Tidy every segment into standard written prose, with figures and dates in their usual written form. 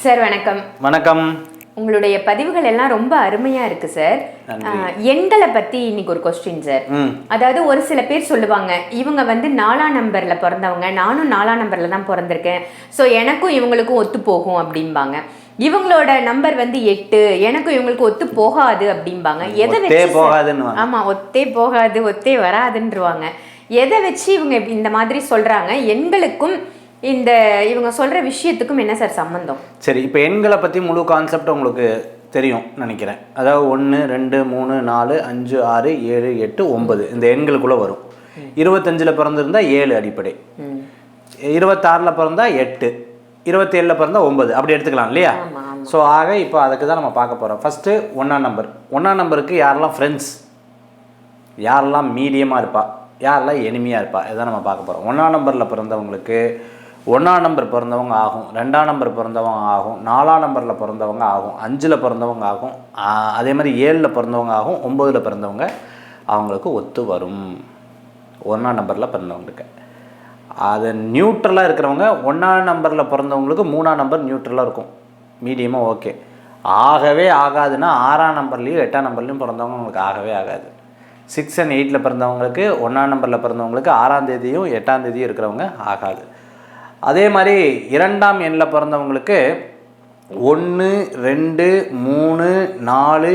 Sir வணக்கம். வணக்கம். உங்களுடைய பதிவுகள் எல்லாம் ரொம்ப அருமையா இருக்கு சார். எண்களை பத்தி இன்னைக்கு ஒரு கொஸ்டின் சார். அதாவது ஒரு சில பேர் சொல்லுவாங்க, இவங்க வந்து 4ஆம் நம்பர்ல பிறந்தவங்க, நானும் 4ஆம் நம்பர்ல தான் பிறந்திருக்கேன், ஸோ எனக்கும் இவங்களுக்கும் ஒத்து போகும் அப்படிம்பாங்க. இவங்களோட நம்பர் வந்து 8, எனக்கும் இவங்களுக்கு ஒத்து போகாது அப்படிம்பாங்க. எதை வச்சு? ஆமா, ஒத்தே போகாது, ஒத்தே வராதுன்றவாங்க. எதை வச்சு இவங்க இந்த மாதிரி சொல்றாங்க? எண்களுக்கும் இந்த இவங்க சொல்ற விஷயத்துக்கும் என்ன சார் சம்பந்தம்? சரி, இப்போ எண்களை பற்றி முழு கான்செப்ட் உங்களுக்கு தெரியும் நினைக்கிறேன். அதாவது 1 2 3 4 5 6 7 8 9 இந்த எண்களுக்குள்ளே வரும். 25ல் பிறந்திருந்தா 7 அடிப்படை, 26ல் பிறந்தா 8, 27ல் பிறந்தா 9, அப்படி எடுத்துக்கலாம் இல்லையா? ஸோ ஆக இப்போ அதுக்கு தான் நம்ம பார்க்க போகிறோம். ஃபஸ்ட்டு 1ஆம் நம்பர். 1ஆம் நம்பருக்கு யாரெல்லாம் ஃப்ரெண்ட்ஸ், யாரெல்லாம் மீடியமாக இருப்பா, யாரெல்லாம் எனிமையாக இருப்பா, இதான் நம்ம பார்க்க போகிறோம். 1ஆம் நம்பரில் பிறந்தவங்களுக்கு 1ஆம் நம்பர் பிறந்தவங்க ஆகும், 2ஆம் நம்பர் பிறந்தவங்க ஆகும், 4ஆம் நம்பரில் பிறந்தவங்க ஆகும், 5ல் பிறந்தவங்க ஆகும், அதே மாதிரி 7ல் பிறந்தவங்க ஆகும், 9ல் பிறந்தவங்க அவங்களுக்கு ஒத்து வரும். 1ஆம் நம்பரில் பிறந்தவங்களுக்கு அது நியூட்ரலாக இருக்கிறவங்க. 1ஆம் நம்பரில் பிறந்தவங்களுக்கு 3ஆம் நம்பர் நியூட்ரலாக இருக்கும், மீடியமாக ஓகே. ஆகவே ஆகாதுன்னா 6ஆம் நம்பர்லேயும் 8ஆம் நம்பர்லேயும் பிறந்தவங்க உங்களுக்கு ஆகவே ஆகாது. 6 and 8ல் பிறந்தவங்களுக்கு 1ஆம் நம்பரில் பிறந்தவங்களுக்கு 6ஆம் தேதியும் 8ஆம் தேதியும் இருக்கிறவங்க ஆகாது. அதே மாதிரி 2ஆம் எண்ணில் பிறந்தவங்களுக்கு 1 2 3 4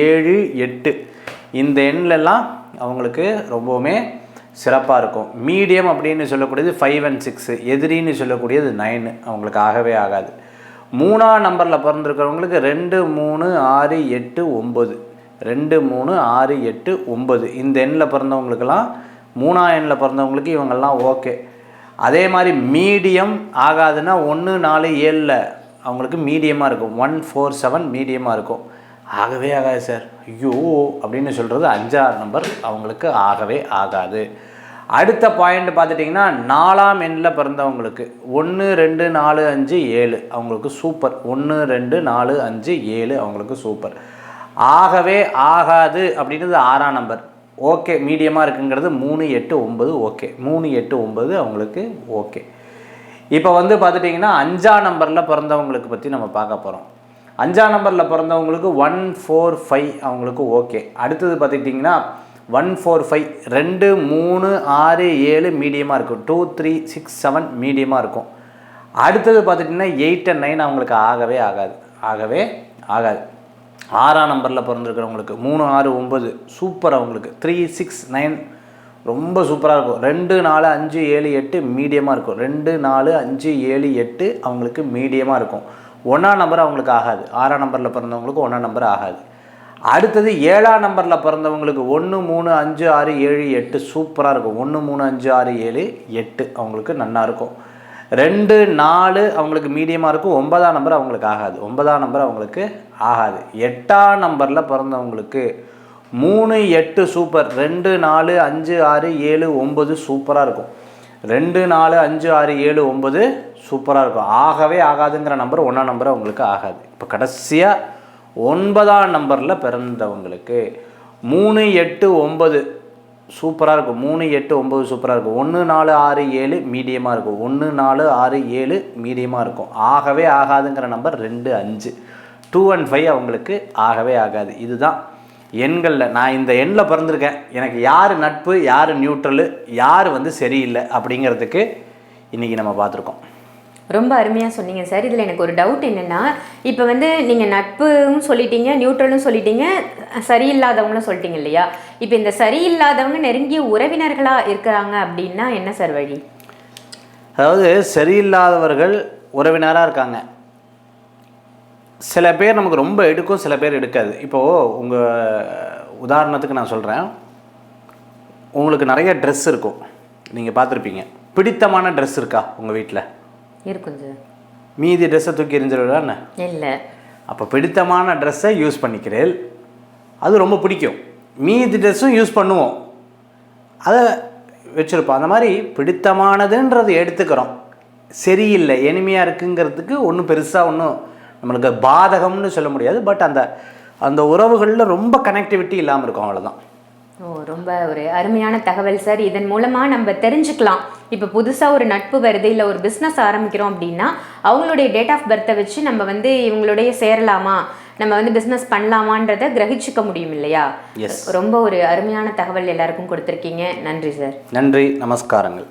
7 8 இந்த எண்ணிலெல்லாம் அவங்களுக்கு ரொம்பவுமே சிறப்பாக இருக்கும். மீடியம் அப்படின்னு சொல்லக்கூடியது 5 and 6, எதிரின்னு சொல்லக்கூடியது 9, அவங்களுக்கு ஆகவே ஆகாது. 3ஆம் நம்பரில் பிறந்திருக்கிறவங்களுக்கு 2 3 6 8 9, 2 3 6 8 9 இந்த எண்ணில் பிறந்தவங்களுக்கெல்லாம் 3ஆம் எண்ணில் பிறந்தவங்களுக்கு இவங்கெல்லாம் ஓகே. அதே மாதிரி மீடியம் ஆகாதுன்னா 1 4 7ல் அவங்களுக்கு மீடியமாக இருக்கும், 1 4 7 மீடியமாக இருக்கும். ஆகவே ஆகாது சார், ஐயோ அப்படின்னு சொல்கிறது 5ஆம் நம்பர் அவங்களுக்கு ஆகவே ஆகாது. அடுத்த பாயிண்ட் பார்த்துட்டிங்கன்னா 4ஆம் எண்ணில் பிறந்தவங்களுக்கு 1 2 4 5 7 அவங்களுக்கு சூப்பர். 1 2 4 5 7 அவங்களுக்கு சூப்பர். ஆகவே ஆகாது அப்படின்றது 6ஆம் நம்பர் ஓகே, மீடியமாக இருக்குங்கிறது 3 8 9 ஓகே, 3 8 9 அவங்களுக்கு ஓகே. இப்போ வந்து பார்த்துட்டிங்கன்னா 5ஆம் நம்பரில் பிறந்தவங்களுக்கு பற்றி நம்ம பார்க்க போகிறோம். 5ஆம் நம்பரில் பிறந்தவங்களுக்கு 1 4 5 அவங்களுக்கு ஓகே. அடுத்தது பார்த்துக்கிட்டிங்கன்னா 1 4 5 2 3 6 7 மீடியமாக இருக்கும், 2 3 6 7 மீடியமாக இருக்கும். அடுத்தது பார்த்துட்டிங்கன்னா 8 and 9 அவங்களுக்கு ஆகவே ஆகாது, ஆகவே ஆகாது. 6ஆம் நம்பரில் பிறந்திருக்கிறவங்களுக்கு 3 6 9 சூப்பர், அவங்களுக்கு 3 6 9 ரொம்ப சூப்பராக இருக்கும். 2 4 5 7 8 மீடியமாக இருக்கும், 2 4 5 7 8 அவங்களுக்கு மீடியமாக இருக்கும். 1ஆம் நம்பர் அவங்களுக்கு ஆகாது. 6ஆம் நம்பரில் பிறந்தவங்களுக்கு 1ஆம் நம்பர் ஆகாது. அடுத்தது 7ஆம் நம்பரில் பிறந்தவங்களுக்கு 1 3 5 6 7 8 சூப்பராக இருக்கும், 1 3 5 6 7 8 அவங்களுக்கு நல்லா இருக்கும். 2 4 அவங்களுக்கு மீடியமாக இருக்கும். 9ஆம் நம்பர் அவங்களுக்கு ஆகாது, 9ஆம் நம்பர் அவங்களுக்கு ஆகாது. 8ஆம் நம்பரில் பிறந்தவங்களுக்கு 3 8 சூப்பர், 2 4 5 6 7 9 சூப்பராக இருக்கும், 2 4 5 6 7 9 சூப்பராக இருக்கும். ஆகவே ஆகாதுங்கிற நம்பர் 1ஆம் நம்பர் அவங்களுக்கு ஆகாது. இப்போ கடைசியாக 9ஆம் நம்பரில் பிறந்தவங்களுக்கு 3 8 9 சூப்பராக இருக்கும், 3 8 9 சூப்பராக இருக்கும், 1 4 6 7 மீடியமாக இருக்கும், 1 4 6 7 மீடியமாக இருக்கும். ஆகவே ஆகாதுங்கிற நம்பர் 2 5, 2 and 5 அவங்களுக்கு ஆகவே ஆகாது. இதுதான் எண்களில். நான் இந்த எண்ணில் பிறந்திருக்கேன், எனக்கு யார் நட்பு, யார் நியூட்ரலு, யார் வந்து சரியில்லை அப்படிங்கிறதுக்கு இன்றைக்கி நம்ம பார்த்துருக்கோம். ரொம்ப அருமையாக சொன்னீங்க சார். இதில் எனக்கு ஒரு டவுட் என்னென்னா, இப்போ வந்து நீங்கள் நட்பும் சொல்லிட்டீங்க, நியூட்ரலும் சொல்லிட்டீங்க, சரியில்லாதவங்களும் சொல்லிட்டீங்க இல்லையா? இப்போ இந்த சரியில்லாதவங்க நெருங்கிய உறவினர்களாக இருக்கிறாங்க அப்படின்னா என்ன சார் வழி? அதாவது சரியில்லாதவர்கள் உறவினராக இருக்காங்க. சில பேர் நமக்கு ரொம்ப எடுக்கும், சில பேர் எடுக்காது. இப்போது உங்கள் உதாரணத்துக்கு நான் சொல்கிறேன், உங்களுக்கு நிறைய ட்ரெஸ் இருக்கும், நீங்கள் பார்த்துருப்பீங்க. பிடித்தமான ட்ரெஸ் இருக்கா உங்கள் வீட்டில்? இருக்கும் சார். மீதி ட்ரெஸ்ஸை தூக்கி எரிஞ்சிடலான்னு இல்லை. அப்போ பிடித்தமான ட்ரெஸ்ஸை யூஸ் பண்ணிக்கிறேன், அது ரொம்ப பிடிக்கும். மீதி ட்ரெஸ்ஸும் யூஸ் பண்ணுவோம், அதை வச்சுருப்போம். அந்த மாதிரி பிடித்தமானதுன்றது எடுத்துக்கிறோம். சரியில்லை, எளிமையாக இருக்குங்கிறதுக்கு ஒன்றும் பெருசாக ஒன்றும் நம்மளுக்கு பாதகம்னு சொல்ல முடியாது. பட் அந்த அந்த உறவுகளில் ரொம்ப கனெக்டிவிட்டி இல்லாமல் இருக்கும், அவ்வளோதான். ரொம்ப ஒரு அருமையான தகவல் சார். இதன் மூலமா நம்ம தெரிஞ்சுக்கலாம், இப்போ புதுசாக ஒரு நட்பு வருது இல்லை ஒரு பிஸ்னஸ் ஆரம்பிக்கிறோம் அப்படின்னா அவங்களுடைய டேட் ஆஃப் பர்த்தை வச்சு நம்ம வந்து இவங்களுடைய சேரலாமா, நம்ம வந்து பிஸ்னஸ் பண்ணலாமான்றதை கிரகிச்சிக்க முடியும் இல்லையா? ரொம்ப ஒரு அருமையான தகவல் எல்லாருக்கும் கொடுத்துருக்கீங்க. நன்றி சார். நன்றி, நமஸ்காரங்கள்.